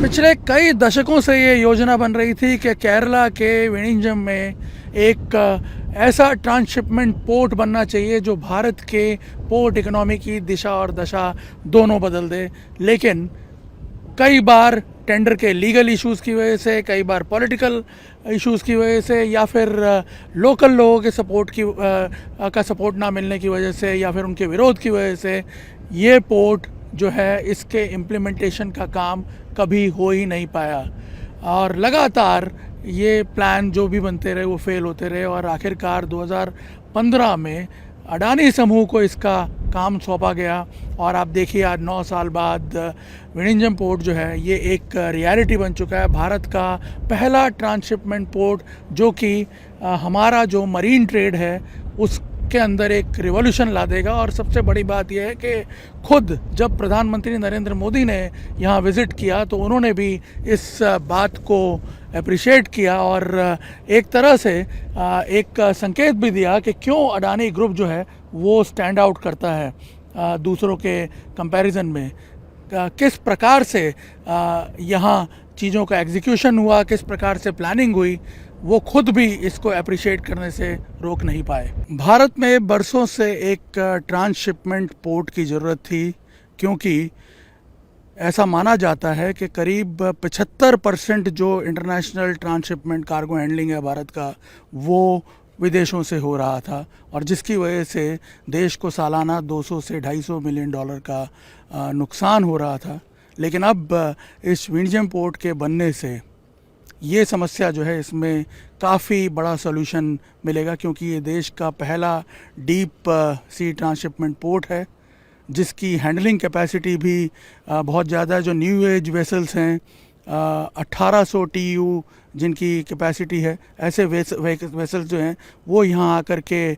पिछले कई दशकों से ये योजना बन रही थी कि केरला के विनिंजम में एक ऐसा ट्रांसशिपमेंट पोर्ट बनना चाहिए जो भारत के पोर्ट इकोनॉमी की दिशा और दशा दोनों बदल दे। लेकिन कई बार टेंडर के लीगल इश्यूज़ की वजह से, कई बार पॉलिटिकल इश्यूज़ की वजह से, या फिर लोकल लोगों के सपोर्ट का सपोर्ट ना मिलने की वजह से, या फिर उनके विरोध की वजह से ये पोर्ट जो है इसके इम्प्लीमेंटेशन का काम कभी हो ही नहीं पाया। और लगातार ये प्लान जो भी बनते रहे वो फेल होते रहे और आखिरकार 2015 में अडानी समूह को इसका काम सौंपा गया। और आप देखिए आज 9 साल बाद विनिंजम पोर्ट जो है ये एक रियलिटी बन चुका है, भारत का पहला ट्रांसशिपमेंट पोर्ट जो कि हमारा जो मरीन ट्रेड है उसके अंदर एक रिवॉल्यूशन ला देगा। और सबसे बड़ी बात यह है कि खुद जब प्रधानमंत्री नरेंद्र मोदी ने यहाँ विज़िट किया तो उन्होंने भी इस बात को अप्रिशिएट किया और एक तरह से एक संकेत भी दिया कि क्यों अडानी ग्रुप जो है वो स्टैंड आउट करता है दूसरों के कंपैरिजन में। किस प्रकार से यहाँ चीज़ों का एग्जीक्यूशन हुआ, किस प्रकार से प्लानिंग हुई, वो खुद भी इसको अप्रिशिएट करने से रोक नहीं पाए। भारत में बरसों से एक ट्रांसशिपमेंट पोर्ट की ज़रूरत थी, क्योंकि ऐसा माना जाता है कि करीब 75% जो इंटरनेशनल ट्रांसशिपमेंट कार्गो हैंडलिंग है भारत का वो विदेशों से हो रहा था, और जिसकी वजह से देश को सालाना 200 से $250 मिलियन का नुकसान हो रहा था। लेकिन अब इस विनिंजम पोर्ट के बनने से ये समस्या जो है इसमें काफ़ी बड़ा सॉल्यूशन मिलेगा, क्योंकि ये देश का पहला डीप सी ट्रांसशिपमेंट पोर्ट है जिसकी हैंडलिंग कैपेसिटी भी बहुत ज़्यादा। जो न्यू एज वेसल्स हैं 1800 TEU जिनकी कैपेसिटी है, ऐसे वेसल्स जो हैं वो यहाँ आकर के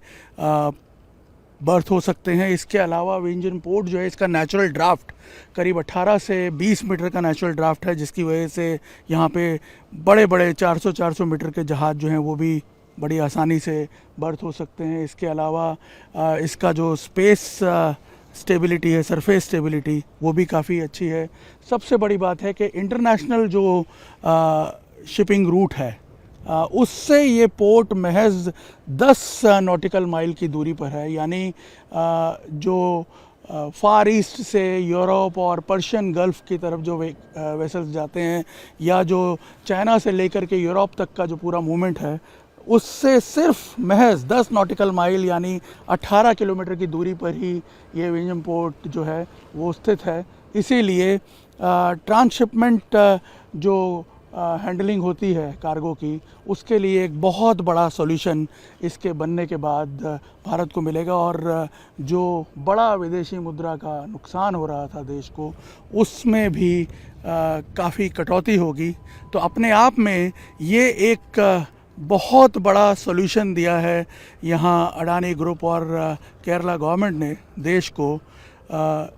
बर्थ हो सकते हैं। इसके अलावा विनिंजम पोर्ट जो है इसका नेचुरल ड्राफ्ट करीब 18 से 20 मीटर का नेचुरल ड्राफ्ट है, जिसकी वजह से यहाँ पे बड़े बड़े 400 मीटर के जहाज़ जो हैं वो भी बड़ी आसानी से बर्थ हो सकते हैं। इसके अलावा इसका जो स्पेस स्टेबिलिटी है, सरफेस स्टेबिलिटी, वो भी काफ़ी अच्छी है। सबसे बड़ी बात है कि इंटरनेशनल जो शिपिंग रूट है उससे ये पोर्ट महज 10 नॉटिकल माइल की दूरी पर है। यानी जो फार ईस्ट से यूरोप और पर्शियन गल्फ़ की तरफ जो वेसल्स जाते हैं, या जो चाइना से लेकर के यूरोप तक का जो पूरा मूवमेंट है, उससे सिर्फ महज 10 नॉटिकल माइल यानी 18 किलोमीटर की दूरी पर ही ये विनिंजम पोर्ट जो है वो स्थित है। इसीलिए ट्रांसशिपमेंट जो हैंडलिंग होती है कार्गो की, उसके लिए एक बहुत बड़ा सॉल्यूशन इसके बनने के बाद भारत को मिलेगा। और जो बड़ा विदेशी मुद्रा का नुकसान हो रहा था देश को, उसमें भी काफ़ी कटौती होगी। तो अपने आप में ये एक बहुत बड़ा सॉल्यूशन दिया है यहाँ अडानी ग्रुप और केरला गवर्नमेंट ने देश को।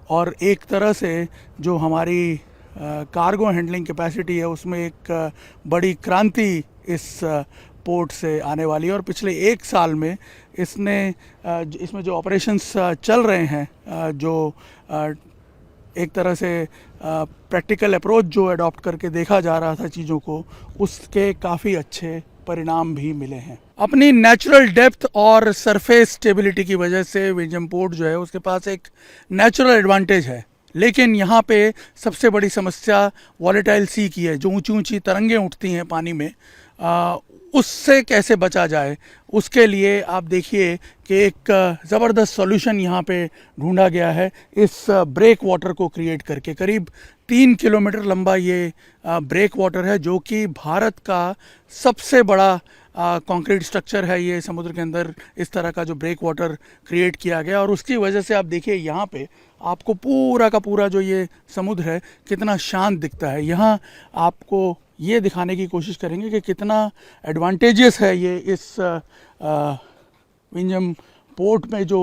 और एक तरह से जो हमारी कार्गो हैंडलिंग कैपेसिटी है उसमें एक बड़ी क्रांति इस पोर्ट से आने वाली है। और पिछले 1 साल में इसमें जो ऑपरेशंस चल रहे हैं, जो एक तरह से प्रैक्टिकल अप्रोच जो अडॉप्ट करके देखा जा रहा था चीज़ों को, उसके काफ़ी अच्छे परिणाम भी मिले हैं। अपनी नेचुरल डेप्थ और सरफेस स्टेबिलिटी की वजह से विनिंजम पोर्ट जो है उसके पास एक नेचुरल एडवांटेज है। लेकिन यहाँ पे सबसे बड़ी समस्या वॉलेटाइल सी की है। जो ऊंची ऊंची तरंगें उठती हैं पानी में, उससे कैसे बचा जाए, उसके लिए आप देखिए कि एक ज़बरदस्त सॉल्यूशन यहाँ पे ढूंढा गया है इस ब्रेक वाटर को क्रिएट करके। करीब 3 किलोमीटर लंबा ये ब्रेक वाटर है, जो कि भारत का सबसे बड़ा कंक्रीट स्ट्रक्चर है। ये समुद्र के अंदर इस तरह का जो ब्रेक वाटर क्रिएट किया गया, और उसकी वजह से आप देखिए यहाँ पे आपको पूरा का पूरा जो ये समुद्र है कितना शांत दिखता है। यहाँ आपको ये दिखाने की कोशिश करेंगे कि कितना एडवांटेजियस है ये इस विनिंजम पोर्ट में जो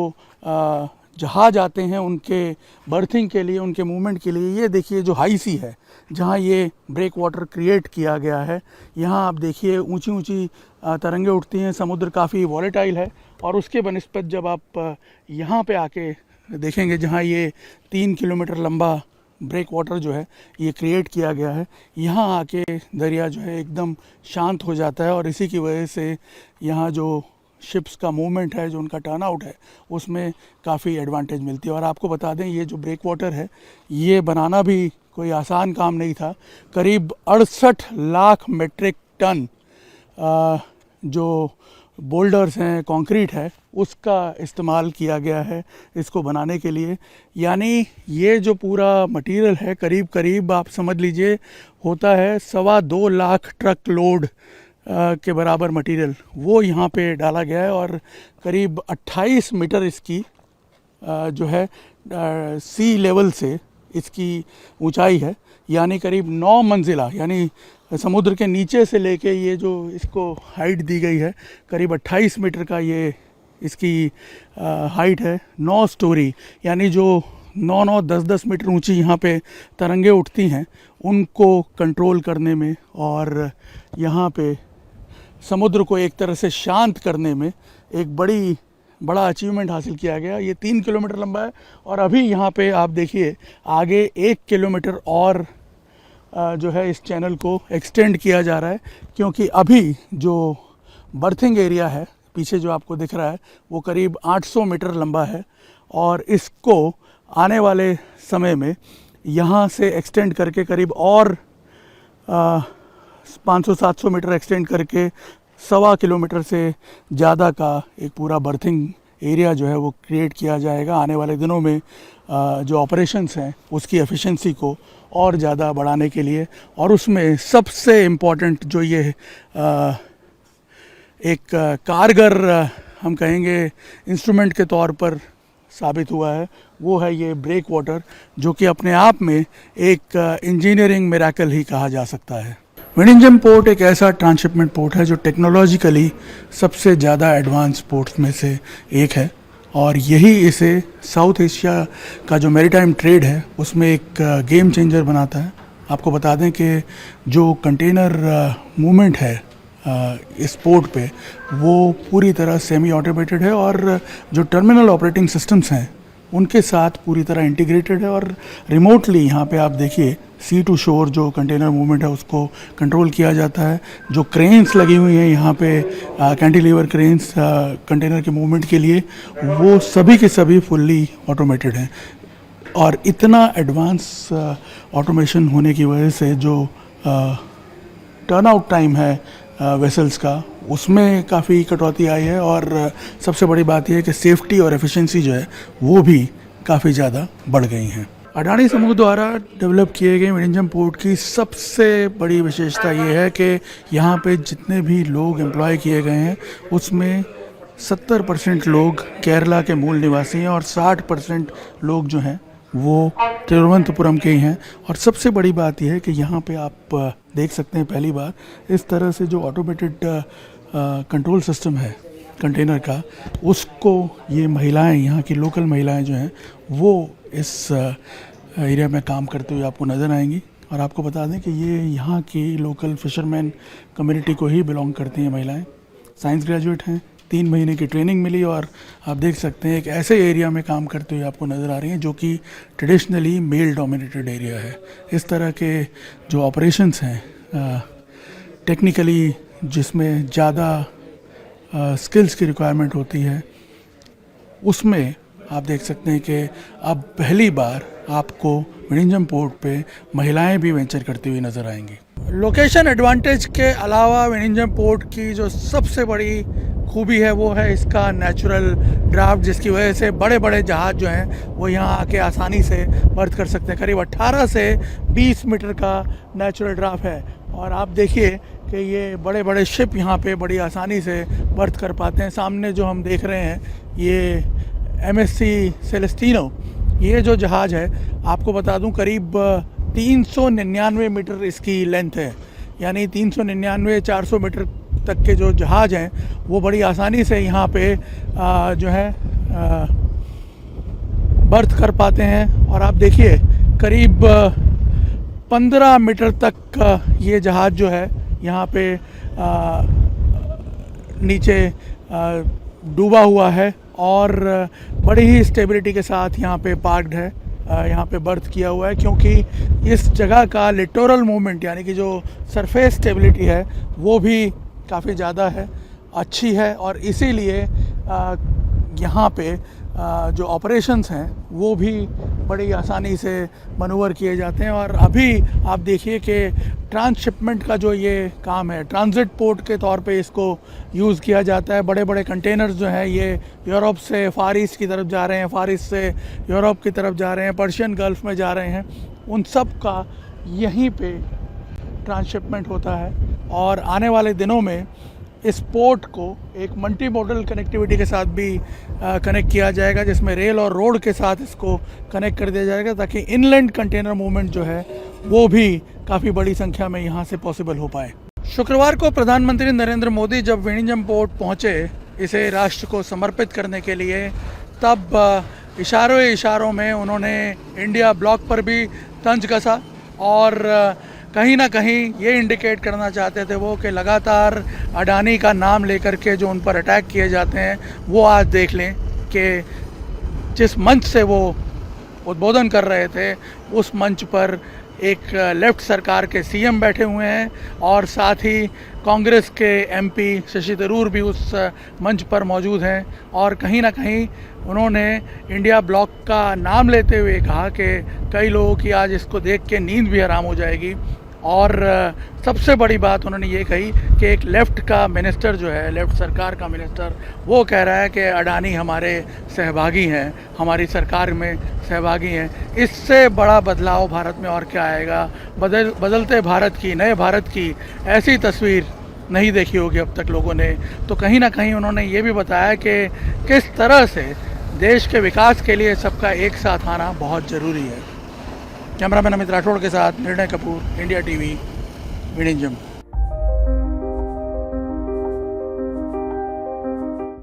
जहाज़ आते हैं उनके बर्थिंग के लिए, उनके मूवमेंट के लिए। ये देखिए जो हाई सी है जहाँ ये ब्रेक वाटर क्रिएट किया गया है, यहाँ आप देखिए ऊंची ऊंची तरंगें उठती हैं। समुद्र काफ़ी वॉलेटाइल है, और उसके बनिस्बत जब आप यहाँ पे आके देखेंगे जहाँ ये 3 किलोमीटर लंबा ब्रेक वाटर जो है ये क्रिएट किया गया है। यहाँ आके दरिया जो है एकदम शांत हो जाता है और इसी की वजह से यहाँ जो शिप्स का मूवमेंट है, जो उनका टर्न आउट है, उसमें काफ़ी एडवांटेज मिलती है। और आपको बता दें ये जो ब्रेक वाटर है ये बनाना भी कोई आसान काम नहीं था। करीब 68 लाख मेट्रिक टन जो बोल्डर्स हैं, कंक्रीट है, उसका इस्तेमाल किया गया है इसको बनाने के लिए। यानी ये जो पूरा मटेरियल है करीब करीब आप समझ लीजिए होता है 2.25 लाख ट्रक लोड के बराबर मटेरियल वो यहाँ पे डाला गया है। और करीब 28 मीटर इसकी जो है सी लेवल से इसकी ऊंचाई है, यानी करीब 9 मंजिला, यानी समुद्र के नीचे से लेके ये जो इसको हाइट दी गई है करीब 28 मीटर का ये इसकी हाइट है। 9 स्टोरी, यानी जो 9-9, 10-10 मीटर ऊंची यहाँ पे तरंगे उठती हैं उनको कंट्रोल करने में और यहाँ पे समुद्र को एक तरह से शांत करने में एक बड़ा अचीवमेंट हासिल किया गया। ये 3 किलोमीटर लंबा है और अभी यहाँ पे आप देखिए आगे 1 किलोमीटर और जो है इस चैनल को एक्सटेंड किया जा रहा है, क्योंकि अभी जो बर्थिंग एरिया है पीछे जो आपको दिख रहा है वो करीब 800 मीटर लंबा है और इसको आने वाले समय में यहाँ से एक्सटेंड करके करीब और 500-700 मीटर एक्सटेंड करके 1.25 किलोमीटर से ज़्यादा का एक पूरा बर्थिंग एरिया जो है वो क्रिएट किया जाएगा। आने वाले दिनों में जो ऑपरेशंस हैं उसकी एफिशिएंसी को और ज़्यादा बढ़ाने के लिए। और उसमें सबसे इम्पॉर्टेंट जो ये एक कारगर हम कहेंगे इंस्ट्रूमेंट के तौर पर साबित हुआ है वो है ये ब्रेक वाटर, जो कि अपने आप में एक इंजीनियरिंग मिरेकल ही कहा जा सकता है। विनिंजम पोर्ट एक ऐसा ट्रांसशिपमेंट पोर्ट है जो टेक्नोलॉजिकली सबसे ज़्यादा एडवांस पोर्ट्स में से एक है और यही इसे साउथ एशिया का जो मैरीटाइम ट्रेड है उसमें एक गेम चेंजर बनाता है। आपको बता दें कि जो कंटेनर मूवमेंट है इस पोर्ट पे वो पूरी तरह सेमी ऑटोमेटेड है और जो टर्मिनल ऑपरेटिंग सिस्टम्स हैं उनके साथ पूरी तरह इंटीग्रेटेड है और रिमोटली यहाँ पे आप देखिए सी टू शोर जो कंटेनर मूवमेंट है उसको कंट्रोल किया जाता है। जो क्रेन्स लगी हुई हैं यहाँ पे कैंटिलीवर क्रेन्स कंटेनर के मूवमेंट के लिए, वो सभी के सभी फुल्ली ऑटोमेटेड हैं और इतना एडवांस ऑटोमेशन होने की वजह से जो टर्न आउट टाइम है वेसल्स का उसमें काफ़ी कटौती आई है और सबसे बड़ी बात यह है कि सेफ्टी और एफिशिएंसी जो है वो भी काफ़ी ज़्यादा बढ़ गई हैं। अडानी समूह द्वारा डेवलप किए गए विनिंजम पोर्ट की सबसे बड़ी विशेषता ये है कि यहाँ पे जितने भी लोग एम्प्लॉय किए गए हैं उसमें 70% लोग केरला के मूल निवासी हैं और 60% लोग जो हैं वो तिरुवनंतपुरम के ही हैं। और सबसे बड़ी बात यह है कि यहाँ पे आप देख सकते हैं पहली बार इस तरह से जो ऑटोमेटेड कंट्रोल सिस्टम है कंटेनर का, उसको ये महिलाएं, यहाँ की लोकल महिलाएं जो हैं वो इस एरिया में काम करते हुए आपको नज़र आएंगी। और आपको बता दें कि ये यहाँ की लोकल फिशरमैन कम्युनिटी को ही बिलोंग करती हैं महिलाएं। साइंस ग्रेजुएट हैं, 3 महीने की ट्रेनिंग मिली और आप देख सकते हैं एक ऐसे एरिया में काम करते हुए आपको नज़र आ रही हैं जो कि ट्रेडिशनली मेल डोमिनेटेड एरिया है। इस तरह के जो ऑपरेशंस हैं टेक्निकली जिसमें ज़्यादा स्किल्स की रिक्वायरमेंट होती है, उसमें आप देख सकते हैं कि अब पहली बार आपको विनिंजम पोर्ट पे महिलाएं भी वेंचर करती हुई नज़र आएंगी। लोकेशन एडवांटेज के अलावा विनिंजम पोर्ट की जो सबसे बड़ी खूबी है वो है इसका नेचुरल ड्राफ्ट, जिसकी वजह से बड़े बड़े जहाज़ जो हैं वो यहाँ आके आसानी से बर्थ कर सकते हैं। करीब 18 से 20 मीटर का नेचुरल ड्राफ्ट है और आप देखिए कि ये बड़े बड़े शिप यहाँ पे बड़ी आसानी से बर्थ कर पाते हैं। सामने जो हम देख रहे हैं ये MSC सेलेस्टिनो, ये जो जहाज़ है आपको बता दूं करीब 399 मीटर इसकी लेंथ है, यानी 399-400 मीटर तक के जो जहाज़ हैं वो बड़ी आसानी से यहाँ पे जो है बर्थ कर पाते हैं। और आप देखिए करीब 15 मीटर तक ये जहाज़ जो है यहाँ पे नीचे डूबा हुआ है और बड़ी ही स्टेबिलिटी के साथ यहाँ पे पार्क्ड है। यहाँ पे बर्थ किया हुआ है, क्योंकि इस जगह का लिटोरल मूवमेंट यानी कि जो सरफेस स्टेबिलिटी है वो भी काफ़ी ज़्यादा है, अच्छी है, और इसीलिए यहाँ पे जो ऑपरेशंस हैं वो भी बड़ी आसानी से मनूवर किए जाते हैं। और अभी आप देखिए कि ट्रांसशिपमेंट का जो ये काम है, ट्रांजिट पोर्ट के तौर पे इसको यूज़ किया जाता है। बड़े बड़े कंटेनर्स जो हैं ये यूरोप से फार ईस्ट की तरफ जा रहे हैं, फार ईस्ट से यूरोप की तरफ जा रहे हैं, पर्शियन गल्फ़ में जा रहे हैं, उन सब का यहीं पे ट्रांसशिपमेंट होता है। और आने वाले दिनों में इस पोर्ट को एक मल्टी मॉडल कनेक्टिविटी के साथ भी कनेक्ट किया जाएगा, जिसमें रेल और रोड के साथ इसको कनेक्ट कर दिया जाएगा, ताकि इनलैंड कंटेनर मूवमेंट जो है वो भी काफ़ी बड़ी संख्या में यहाँ से पॉसिबल हो पाए। शुक्रवार को प्रधानमंत्री नरेंद्र मोदी जब विणिजम पोर्ट पहुँचे इसे राष्ट्र को समर्पित करने के लिए, तब इशारों में उन्होंने इंडिया ब्लॉक पर भी तंज कसा और कहीं ना कहीं ये इंडिकेट करना चाहते थे वो कि लगातार अडानी का नाम लेकर के जो उन पर अटैक किए जाते हैं वो आज देख लें कि जिस मंच से वो उद्बोधन कर रहे थे उस मंच पर एक लेफ्ट सरकार के सीएम बैठे हुए हैं और साथ ही कांग्रेस के एमपी शशि थरूर भी उस मंच पर मौजूद हैं। और कहीं ना कहीं उन्होंने इंडिया ब्लॉक का नाम लेते हुए कहा कि कई लोगों की आज इसको देख के नींद भी हराम हो जाएगी। और सबसे बड़ी बात उन्होंने ये कही कि एक लेफ़्ट का मिनिस्टर जो है, लेफ़्ट सरकार का मिनिस्टर, वो कह रहा है कि अडानी हमारे सहभागी हैं, हमारी सरकार में सहभागी हैं। इससे बड़ा बदलाव भारत में और क्या आएगा। बदलते भारत की, नए भारत की ऐसी तस्वीर नहीं देखी होगी अब तक लोगों ने। तो कहीं ना कहीं उन्होंने ये भी बताया कि किस तरह से देश के विकास के लिए सबका एक साथ आना बहुत ज़रूरी है। कैमरामैन अमित राठौड़ के साथ निर्णय कपूर, इंडिया टीवी, विणिजम।